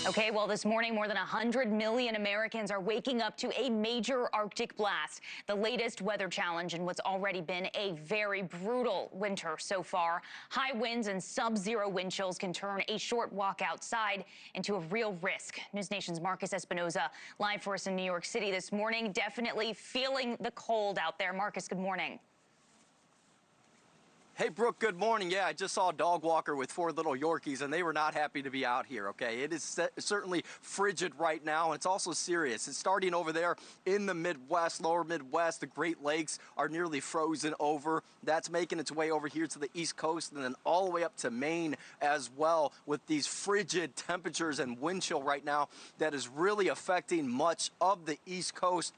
Okay, well, this morning, more than 100 million Americans are waking up to a major Arctic blast, the latest weather challenge in what's already been a very brutal winter so far. High winds and sub-zero wind chills can turn a short walk outside into a real risk. NewsNation's Marcus Espinoza live for us in New York City this morning, definitely feeling the cold out there. Marcus, good morning. Hey, Brooke, good morning. Yeah, I just saw a dog walker with 4 little Yorkies, and they were not happy to be out here, okay? It is certainly frigid right now, and it's also serious. It's starting over there in the Midwest, lower Midwest. The Great Lakes are nearly frozen over. That's making its way over here to the East Coast and then all the way up to Maine as well, with these frigid temperatures and wind chill right now that is really affecting much of the East Coast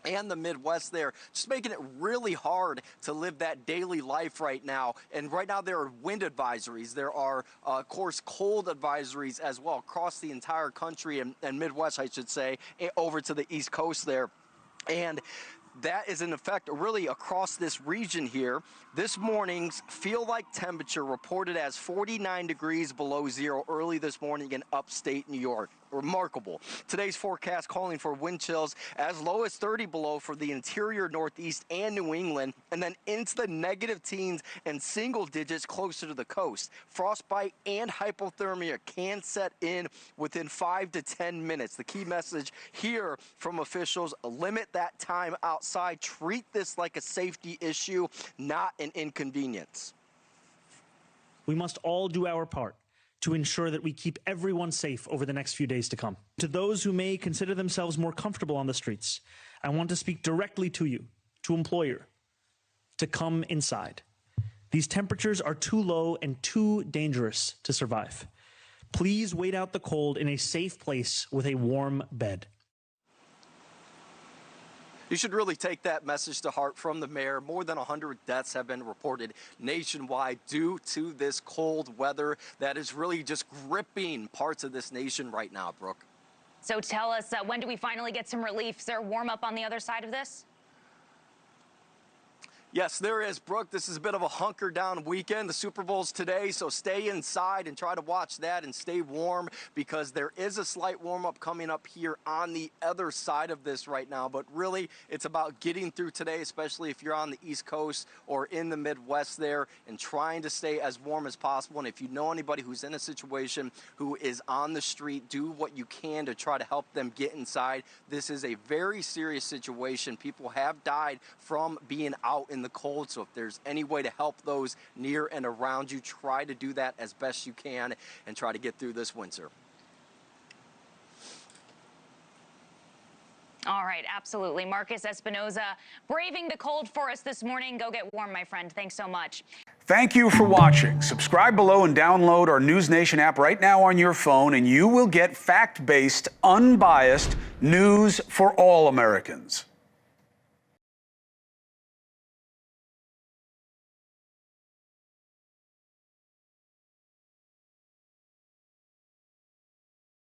and the Midwest there, just making it really hard to live that daily life right now. And right now there are wind advisories. There are, of course, cold advisories as well across the entire country and Midwest, I should say, over to the East Coast there. And that is in effect really across this region here. This morning's feel-like temperature reported as 49 degrees below zero early this morning in upstate New York. Remarkable. Today's forecast calling for wind chills as low as 30 below for the interior Northeast and New England, and then into the negative teens and single digits closer to the coast. Frostbite and hypothermia can set in within 5 to 10 minutes. The key message here from officials: limit that time outside. Treat this like a safety issue, not an inconvenience. We must all do our part to ensure that we keep everyone safe over the next few days to come. To those who may consider themselves more comfortable on the streets, I want to speak directly to you, to employer, to come inside. These temperatures are too low and too dangerous to survive. Please wait out the cold in a safe place with a warm bed. You should really take that message to heart from the mayor. More than 100 deaths have been reported nationwide due to this cold weather that is really just gripping parts of this nation right now, Brooke. So tell us, when do we finally get some relief? Is there a warm up on the other side of this? Yes, there is, Brooke. This is a bit of a hunker down weekend. The Super Bowl's today, so stay inside and try to watch that and stay warm, because there is a slight warm-up coming up here on the other side of this right now. But really, it's about getting through today, especially if you're on the East Coast or in the Midwest there, and trying to stay as warm as possible. And if you know anybody who's in a situation who is on the street, do what you can to try to help them get inside. This is a very serious situation. People have died from being out in the cold, so if there's any way to help those near and around you, try to do that as best you can and try to get through this winter. All right, absolutely. Marcus Espinoza braving the cold for us this morning. Go get warm, my friend. Thanks so much. Thank you for watching. Subscribe below and download our NewsNation app right now on your phone, and you will get fact-based, unbiased news for all Americans.